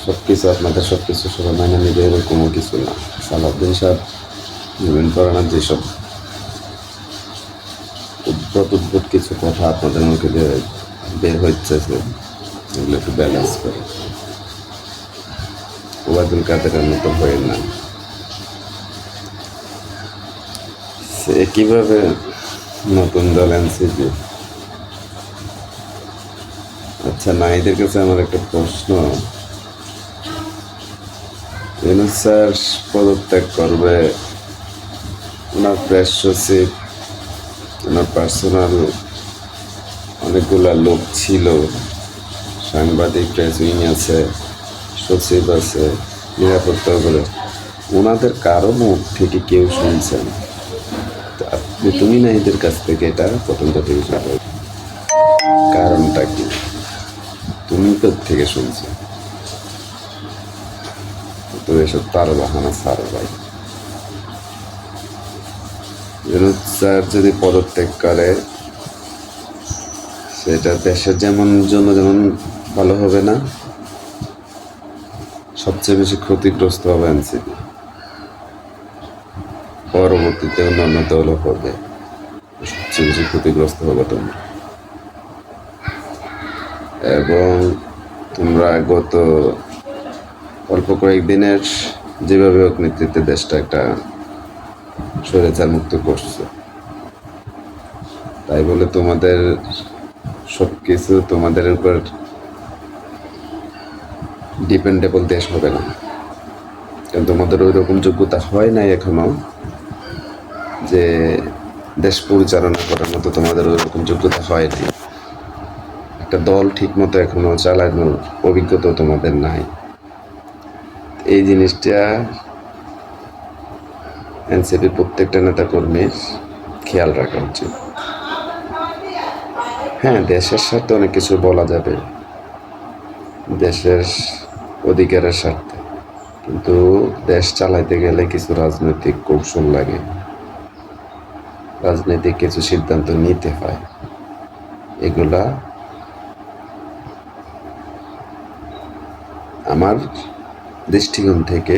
সব কিছু আপনাদের সব কিছু সবাই মাইনে নেবে এরকমও কিছু না। সালাউদ্দিন সাহেব নবীন পরাণার যেসব উদ্ভট কিছু কথা আপনাদের মুখে বের হচ্ছে, এগুলো একটু ব্যালেন্স করে। ওবায়দুল কাদেরের মতো হয়ে না। সে কিভাবে নতুন দল এনসিপি। আচ্ছা, নাহিদের কাছে আমার একটা প্রশ্ন। ইউনূস স্যার পদত্যাগ করবে, ওনার প্রেস সচিব, ওনার পার্সোনাল অনেকগুলা লোক ছিল, সাংবাদিক, প্রেস উইং আছে, সচিব আছে, নিরাপত্তা করে, ওনাদের কারো মুখ থেকে কেউ শুনছেন? তুমি নাহিদের কাছ থেকে এটা প্রথম কথা বিষয়, কারণটা কি? তুমি থেকে শুনছো? তো এসব তার বাহানা ছাড়ো ভাই। ইউনূস স্যার যদি পদত্যাগ করে, সেটা দেশের জন্য যেমন ভালো হবে না, সবচেয়ে বেশি ক্ষতিগ্রস্ত হবে এনসিপি। পরবর্তীতে অন্যান্য দলও হবে, সবচেয়ে বেশি ক্ষতিগ্রস্ত হবে তোমরা। এবং তোমরা গত অল্প কয়েকদিনের যেভাবে হোক নেতৃত্বে দেশটা একটা স্বৈরাচার মুক্ত করছো, তাই বলে তোমাদের সবকিছু তোমাদের উপর ডিপেন্ডেবল দেশ হবে না। কারণ তোমাদের ওই রকম যোগ্যতা হয় নাই এখনো, যে দেশ পরিচালনা করার মতো তোমাদের ওই রকম যোগ্যতা হয় নাই। একটা দল ঠিক মতো এখনো চালানোর অভিজ্ঞতা তোমাদের নাই। এই জিনিসটা এনসিপির প্রত্যেকটা নেতা কর্মীর খেয়াল রাখা উচিত। হ্যাঁ, দেশের স্বার্থে অনেক কিছু বলা যাবে, দেশের অধিকারের স্বার্থে, কিন্তু দেশ চালাইতে গেলে কিছু রাজনৈতিক কৌশল লাগে, রাজনৈতিক কিছু সিদ্ধান্ত নিতে হয়। এগুলা আমার দৃষ্টিকোণ থেকে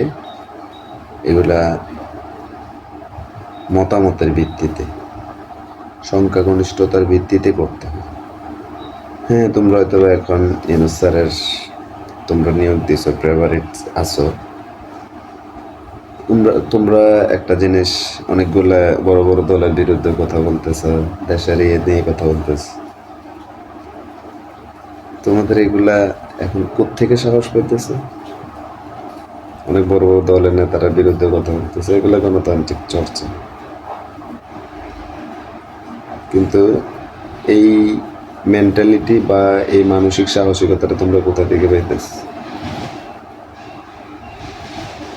এগুলা মতামতের ভিত্তিতে, সংখ্যাগরিষ্ঠতার ভিত্তিতে করতে হয়। হ্যাঁ, তোমরা হয়তো এখন ইউনূস স্যারের তোমরা নিয়োগ দিছো, ফেভারিট আছো। তোমরা একটা জিনিস, অনেকগুলা বড় বড় দলের বিরুদ্ধে কথা বলতেছ, দেশের ইয়ে নিয়ে কথা বলতেছ। তোমাদের এগুলা এখন কোত্থেকে সাহস পেতেছে? অনেক বড় বড় দলের নেতারা বিরুদ্ধে কথা বলতেছে, এগুলা গণতান্ত্রিক চর্চা। কিন্তু এই মেন্টালিটি বা এই মানসিক সাহসিকতাটা তোমরা কোথা থেকে পাইতেছ?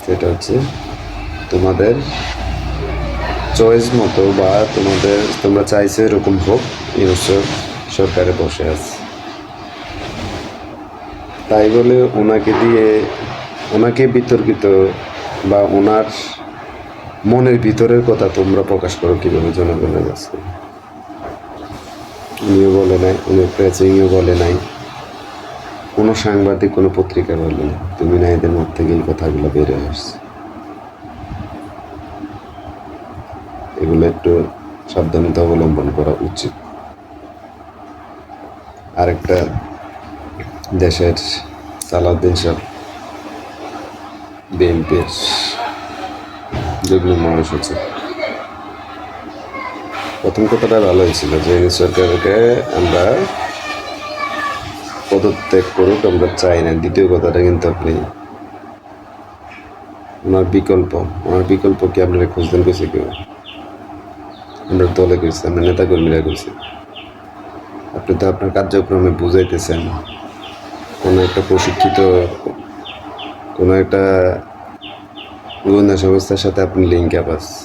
সেটা হচ্ছে তোমাদের চয়েস মতো, বা তোমরা চাইছো এরকম হোক, ইউনূস সরকারে বসে আছে, তাই বলে ওনাকে বিতর্কিত বা ওনার মনের ভিতরের কথা তোমরা প্রকাশ করো কিভাবে জনগণের কাছে? উনিও বলে নাই, উনি প্রেসিংও বলে নাই, কোনো সাংবাদিক, কোনো পত্রিকা বলে নাই, তুমি না এদের মুখ থেকে এই কথাগুলো বের হয়ে আসছে। এগুলো একটু সাবধানতা অবলম্বন করা উচিত। আরেকটা, দেশের সালাউদ্দিন সাহেব বিএনপির যুগ্ম মহাসচিব, প্রথম কথাটা ভালো হয়েছিল যে ইউনূস সরকারকে আমরা পদত্যাগ করুক, আমরা চাই না। দ্বিতীয় কথাটা কিন্তু আপনি ওনার বিকল্প কি আপনারা খুঁজতেন? কইছে কেউ? আমরা দলে কইছি, আমরা নেতাকর্মীরা কইছি। আপনি তো আপনার কার্যক্রমে বুঝাইতেছেন, কোনো একটা প্রশিক্ষিত কোনো একটা গোয়েন্দা সংস্থার সাথে আপনি লিঙ্ক আপ আছে,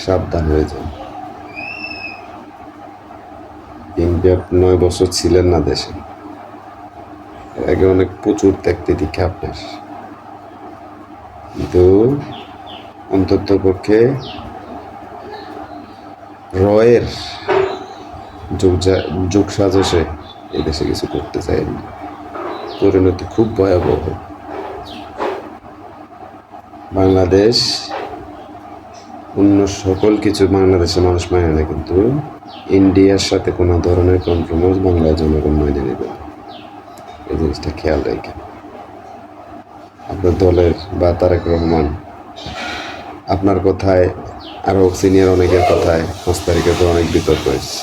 সাবধান হয়ে যান। বিএনপি 9 বছর ছিলেন না দেশে, আগে অনেক প্রচুর ত্যাগতে দীক্ষা আপনার, কিন্তু অন্তত পক্ষে রয়ের যোগ সাজসে এই দেশে কিছু করতে চাই না। পরিণতি খুব ভয়াবহ। বাংলাদেশ অন্য সকল কিছু বাংলাদেশের মানুষ মানে না, কিন্তু ইন্ডিয়ার সাথে কোনো ধরনের কম্প্রোমাইজ বাংলা জনগণ মেনে নেবে না। এই জিনিসটা খেয়াল রেখে আপনার দলের বা তারেক রহমান আপনার কথায় আরও সিনিয়র অনেকের কথায় 5 তারিখে তো অনেক বিতর্ক হয়েছে।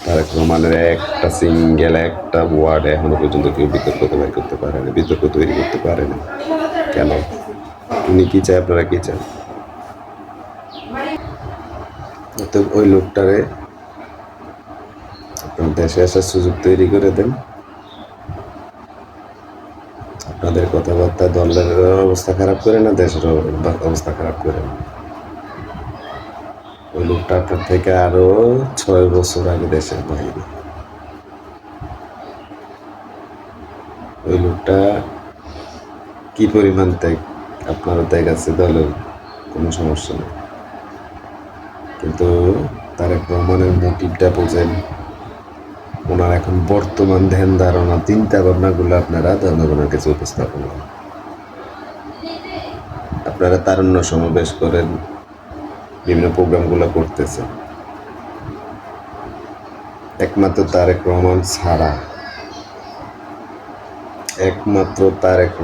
তারেক রহমানের একটা সিঙ্গেল একটা ওয়ার্ডে এখনো পর্যন্ত কেউ বিতর্ক বের করতে পারে না, বিতর্ক তৈরি করতে পারে না। কেন? উনি কি চায়, আপনারা কি চান? অতএব ওই লোকটারে আপনার দেশে আসার সুযোগ তৈরি করে দেন। আপনাদের কথাবার্তা দলের অবস্থা খারাপ করে না, দেশের অবস্থা খারাপ করে না। ওই লোকটা আপনার থেকে আরো 6 বছর আগে দেশের বাইরে। ওই লোকটা কি পরিমাণ ত্যাগ, আপনারও ত্যাগ আছে, দলের কোনো সমস্যা নেই, কিন্তু তারেক রহমানের মোটিভটা বোঝেন। ওনার এখন বর্তমান ধ্যান ধারণা চিন্তা ভাবনাগুলো আপনারা জনগণের কাছে উপস্থাপন করেন। আপনারা তারুণ্য সমাবেশ করেন, বিভিন্ন প্রোগ্রামগুলো করতেছেন, একমাত্র তারেক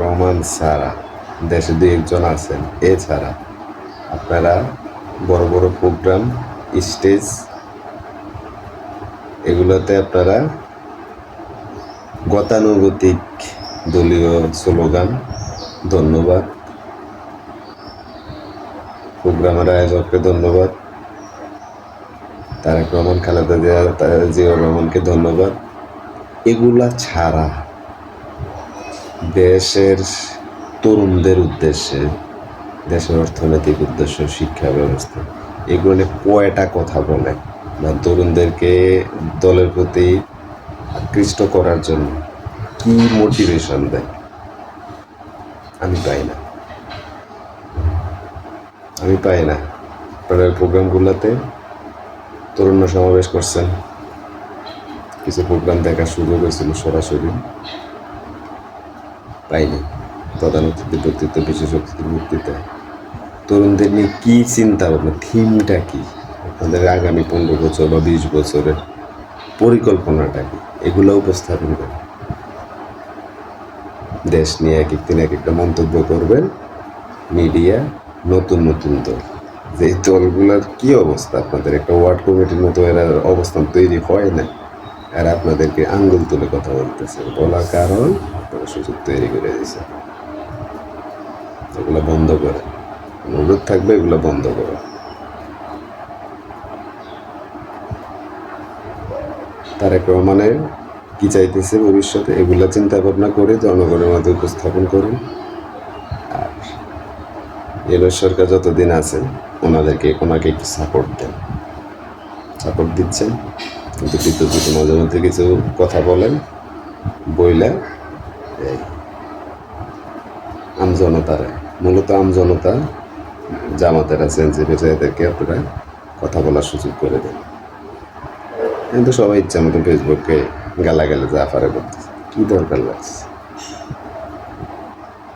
রহমান ছাড়া দেশে 2-1 জন আছেন, এছাড়া আপনারা বড় বড় প্রোগ্রাম, স্টেজ, এগুলোতে আপনারা গতানুগতিক দলীয় স্লোগান, ধন্যবাদ, প্রোগ্রামের আয়োজককে ধন্যবাদ, তারেক রহমান, খালেদা জিয়াউর রহমানকে ধন্যবাদ, এগুলা ছাড়া দেশের তরুণদের উদ্দেশ্যে, দেশের অর্থনৈতিক উদ্দেশ্য, শিক্ষা ব্যবস্থা, এগুলো নিয়ে কয়টা কথা বলে বা তরুণদেরকে দলের প্রতি আকৃষ্ট করার জন্য কি মোটিভেশন দেয়? আমি পাই না। আপনার প্রোগ্রামগুলোতে তরুণ সমাবেশ করছেন, কিছু প্রোগ্রাম দেখার সুযোগ হয়েছিল, সরাসরি পাইনি। প্রধান অতিথি বক্তৃতা, বিশেষ অতিথির বক্তৃতা, তরুণদের নিয়ে কী চিন্তা ভাবনা, থিমটা কি, আপনাদের আগামী 15 বছর বা 20 বছরের পরিকল্পনাটা কি, এগুলো উপস্থাপন করে দেশ নিয়ে এক একদিন এক একটা মন্তব্য করবেন মিডিয়া। নতুন দল, যে দলগুলোর কি অবস্থা, আপনাদের একটা ওয়ার্ড কমিটির মতো এরা অবস্থান তৈরি হয় না, আর আপনাদেরকে আঙ্গুল তুলে কথা বলতেছে, বলার কারণ আপনারা সুযোগ তৈরি করে দিয়েছে। এগুলো বন্ধ করে, অনুরোধ থাকবে, এগুলো বন্ধ করো। তারেক রহমানের কি চাইতেছে ভবিষ্যতে, এগুলা চিন্তা ভাবনা করে জনগণের মধ্যে উপস্থাপন করুন। আর এবার সরকার যতদিন আছে ওনাকে একটু সাপোর্ট দেন। সাপোর্ট দিচ্ছেন, কিন্তু বিদ্যুৎ মাঝে মধ্যে কিছু কথা বলেন, বইলা আমজনতারা, মূলত আমজনতা, জামাতের আছে, এদেরকে আপনারা কথা বলার সুযোগ করে দেন। কিন্তু সবাই ইচ্ছা মতো ফেসবুকে গালাগালে যা পারে করতেছে।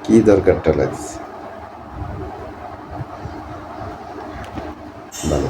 কি দরকারটা লাগছে? ভালো